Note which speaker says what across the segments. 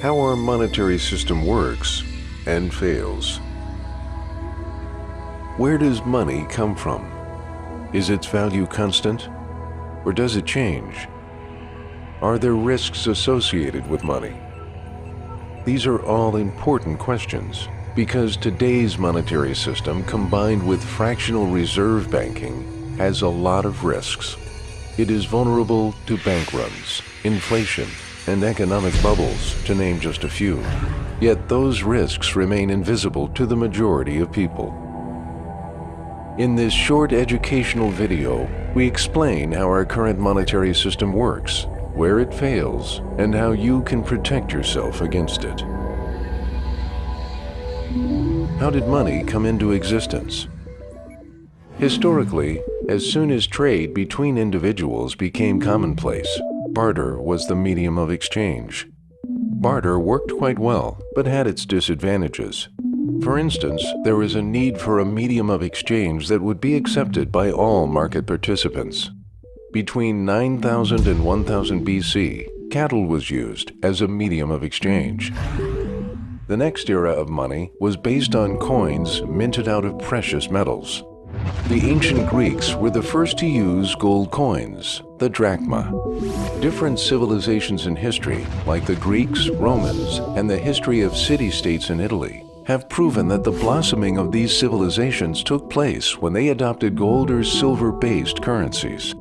Speaker 1: how our monetary system works and fails. Where does money come from? Is its value constant, or does it change? Are there risks associated with money? These are all important questions because today's monetary system, combined with fractional reserve banking, has a lot of risks. It is vulnerable to bank runs, inflation, and economic bubbles, to name just a few. Yet those risks remain invisible to the majority of people. In this short educational video, we explain how our current monetary system works, where it fails, and how you can protect yourself against it. How did money come into existence? Historically, as soon as trade between individuals became commonplace, barter was the medium of exchange. Barter worked quite well, but had its disadvantages. For instance, there was a need for a medium of exchange that would be accepted by all market participants. Between 9000 and 1000 BC, cattle was used as a medium of exchange. The next era of money was based on coins minted out of precious metals. The ancient Greeks were the first to use gold coins, the drachma. Different civilizations in history, like the Greeks, Romans, and the history of city-states in Italy, have proven that the blossoming of these civilizations took place when they adopted gold or silver-based currencies.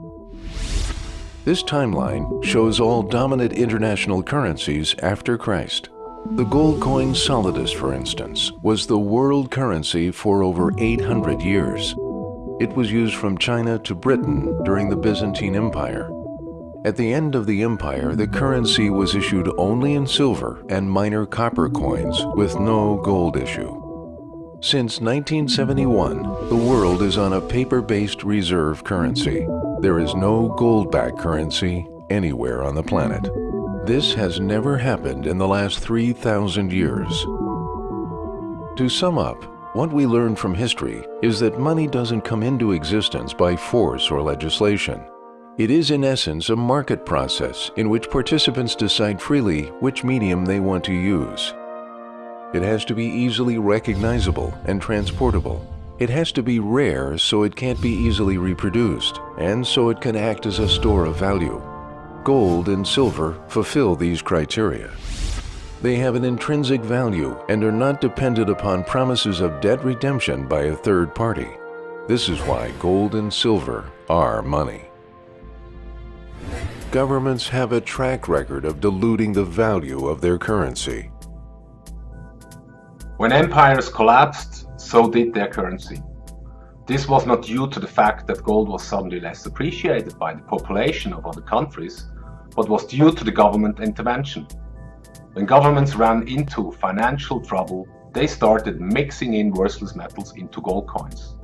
Speaker 1: This timeline shows all dominant international currencies after Christ. The gold coin solidus, for instance, was the world currency for over 800 years. It was used from China to Britain during the Byzantine Empire. At the end of the empire, the currency was issued only in silver and minor copper coins with no gold issue. Since 1971, the world is on a paper-based reserve currency. There is no gold-backed currency anywhere on the planet. This has never happened in the last 3,000 years. To sum up, what we learn from history is that money doesn't come into existence by force or legislation. It is in essence a market process in which participants decide freely which medium they want to use. It has to be easily recognizable and transportable. It has to be rare so it can't be easily reproduced, and so it can act as a store of value. Gold and silver fulfill these criteria. They have an intrinsic value and are not dependent upon promises of debt redemption by a third party. This is why gold and silver are money. Governments have a track record of diluting the value of their currency.
Speaker 2: When empires collapsed, so did their currency. This was not due to the fact that gold was suddenly less appreciated by the population of other countries, but was due to the government intervention. When governments ran into financial trouble, they started mixing in worthless metals into gold coins.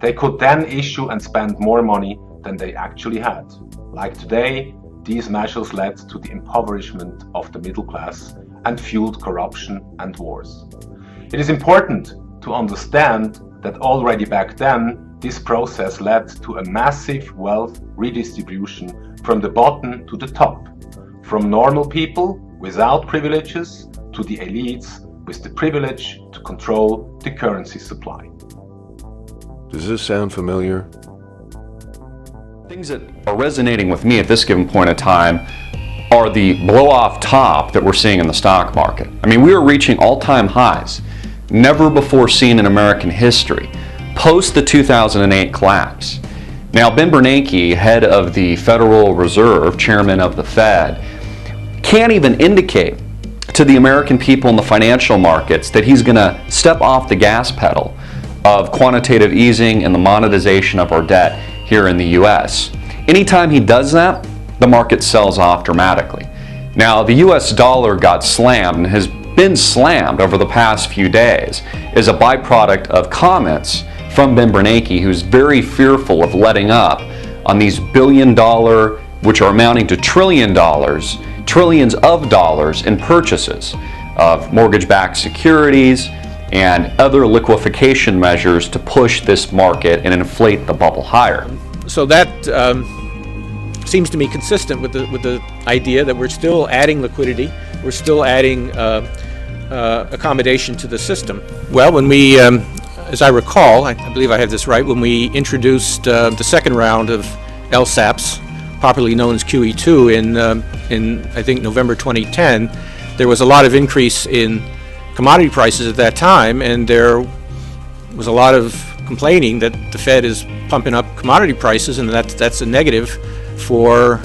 Speaker 2: They could then issue and spend more money than they actually had. Like today, these measures led to the impoverishment of the middle class and fueled corruption and wars. It is important to understand that already back then, this process led to a massive wealth redistribution from the bottom to the top, from normal people without privileges to the elites with the privilege to control the currency supply.
Speaker 1: Does this sound familiar?
Speaker 3: Things that are resonating with me at this given point in time are the blow-off top that we're seeing in the stock market. I mean, we are reaching all-time highs, never before seen in American history, post the 2008 collapse. Now, Ben Bernanke, head of the Federal Reserve, chairman of the Fed, can't even indicate to the American people in the financial markets that he's going to step off the gas pedal of quantitative easing and the monetization of our debt here in the US. Anytime he does that, the market sells off dramatically. Now, the US dollar got slammed and has been slammed over the past few days as a byproduct of comments from Ben Bernanke, who's very fearful of letting up on these billion-dollar, which are amounting to trillions of dollars in purchases of mortgage-backed securities and other liquefaction measures to push this market and inflate the bubble higher.
Speaker 4: So that seems to me consistent with the idea that we're still adding liquidity, we're still adding accommodation to the system. Well, when we, as I recall, I believe I have this right, when we introduced the second round of LSAPs, popularly known as QE2, in I think November 2010, there was a lot of increase in commodity prices at that time, and there was a lot of complaining that the Fed is pumping up commodity prices, and that's a negative for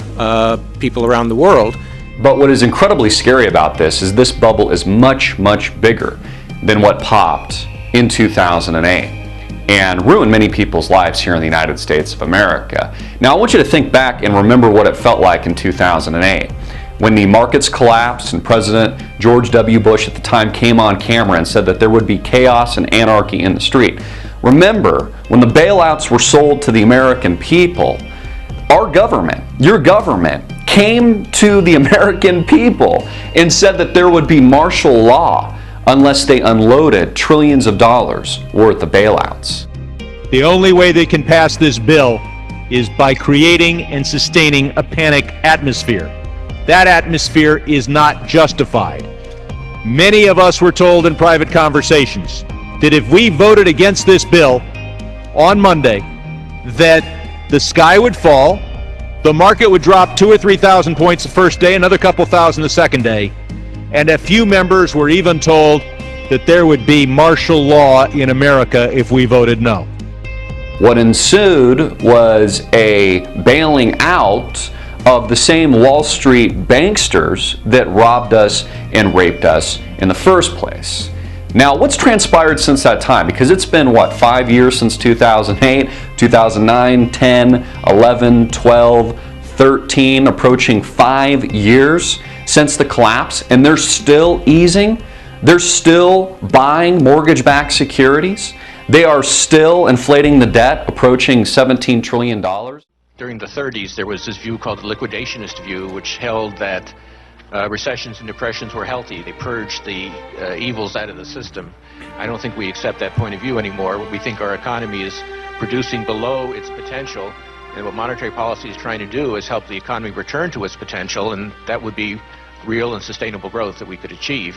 Speaker 4: people around the world.
Speaker 3: But what is incredibly scary about this is this bubble is much, much bigger than what popped in 2008 and ruined many people's lives here in the United States of America. Now I want you to think back and remember what it felt like in 2008 when the markets collapsed and President George W. Bush at the time came on camera and said that there would be chaos and anarchy in the street. Remember, when the bailouts were sold to the American people, our government, your government, came to the American people and said that there would be martial law unless they unloaded trillions of dollars worth of bailouts.
Speaker 5: The only way they can pass this bill is by creating and sustaining a panic atmosphere. That atmosphere is not justified. Many of us were told in private conversations that if we voted against this bill on Monday, that the sky would fall, the market would drop 2,000 or 3,000 points the first day, another couple thousand the second day, and a few members were even told that there would be martial law in America if we voted no.
Speaker 3: What ensued was a bailing out of the same Wall Street banksters that robbed us and raped us in the first place. Now, what's transpired since that time? Because it's been, what, 5 years since 2008, 2009, 10, 11, 12, 13, approaching 5 years since the collapse, and they're still easing. They're still buying mortgage-backed securities. They are still inflating the debt, approaching $17 trillion.
Speaker 6: During the 30s, there was this view called the liquidationist view, which held that recessions and depressions were healthy. They purged the evils out of the system. I don't think we accept that point of view anymore. We think our economy is producing below its potential, and what monetary policy is trying to do is help the economy return to its potential, and that would be real and sustainable growth that we could achieve.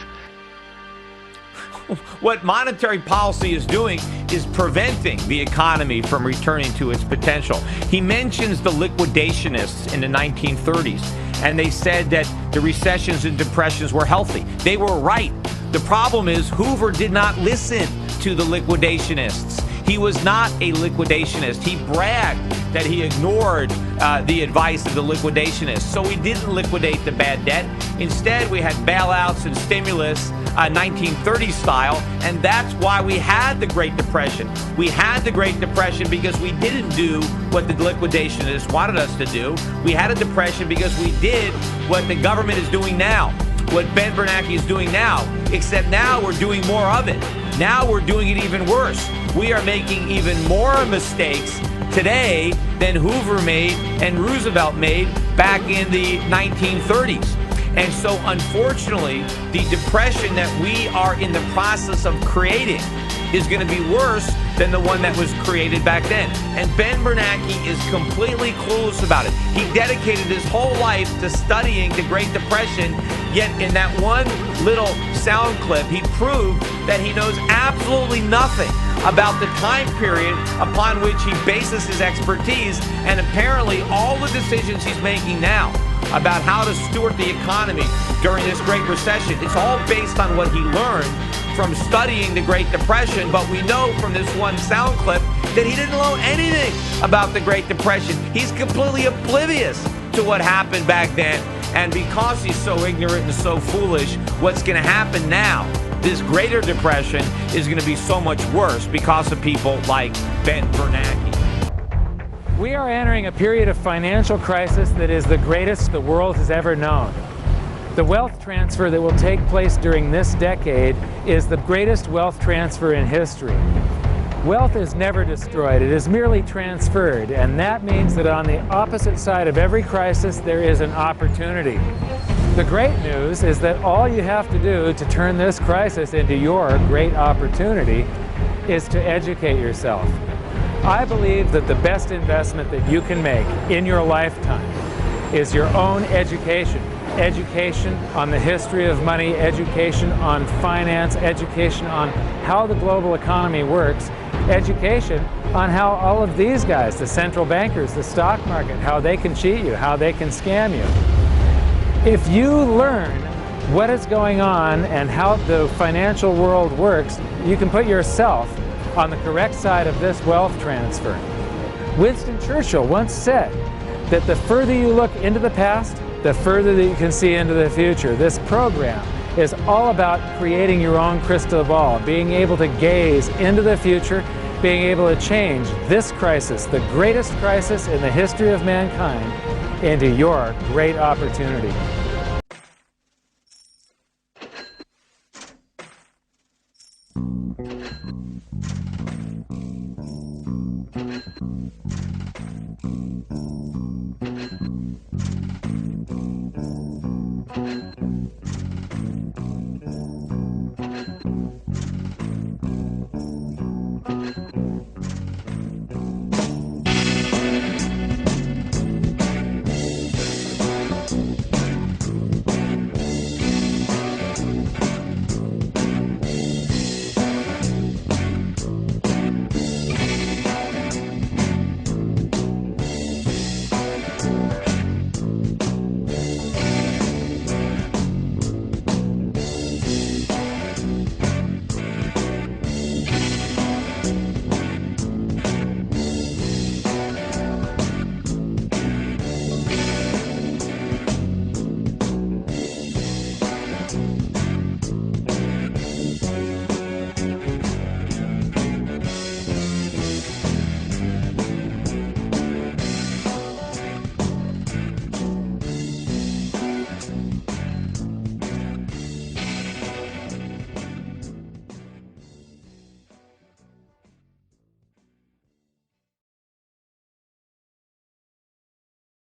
Speaker 7: What monetary policy is doing is preventing the economy from returning to its potential. He mentions the liquidationists in the 1930s, and they said that the recessions and depressions were healthy. They were right. The problem is Hoover did not listen to the liquidationists. He was not a liquidationist. He bragged that he ignored the advice of the liquidationists. So we didn't liquidate the bad debt. Instead, we had bailouts and stimulus 1930s style, and that's why we had the Great Depression. We had the Great Depression because we didn't do what the liquidationists wanted us to do. We had a depression because we did what the government is doing now, what Ben Bernanke is doing now, except now we're doing more of it. Now we're doing it even worse. We are making even more mistakes today than Hoover made and Roosevelt made back in the 1930s. And so, unfortunately, the depression that we are in the process of creating is going to be worse than the one that was created back then. And Ben Bernanke is completely clueless about it. He dedicated his whole life to studying the Great Depression, yet in that one little sound clip, he proved that he knows absolutely nothing about the time period upon which he bases his expertise, and apparently all the decisions he's making now about how to steward the economy during this Great Recession, it's all based on what he learned from studying the Great Depression. But we know from this one sound clip that he didn't know anything about the Great Depression. He's completely oblivious to what happened back then. And because he's so ignorant and so foolish, what's going to happen now, this Greater Depression, is going to be so much worse because of people like Ben Bernanke.
Speaker 8: We are entering a period of financial crisis that is the greatest the world has ever known. The wealth transfer that will take place during this decade is the greatest wealth transfer in history. Wealth is never destroyed, it is merely transferred, and that means that on the opposite side of every crisis there is an opportunity. The great news is that all you have to do to turn this crisis into your great opportunity is to educate yourself. I believe that the best investment that you can make in your lifetime is your own education. education on the history of money, education on finance, education on how the global economy works, education on how all of these guys, the central bankers, the stock market, how they can cheat you, how they can scam you. If you learn what is going on and how the financial world works, you can put yourself on the correct side of this wealth transfer. Winston Churchill once said that the further you look into the past, the further that you can see into the future. This program is all about creating your own crystal ball, being able to gaze into the future, being able to change this crisis, the greatest crisis in the history of mankind, into your great opportunity.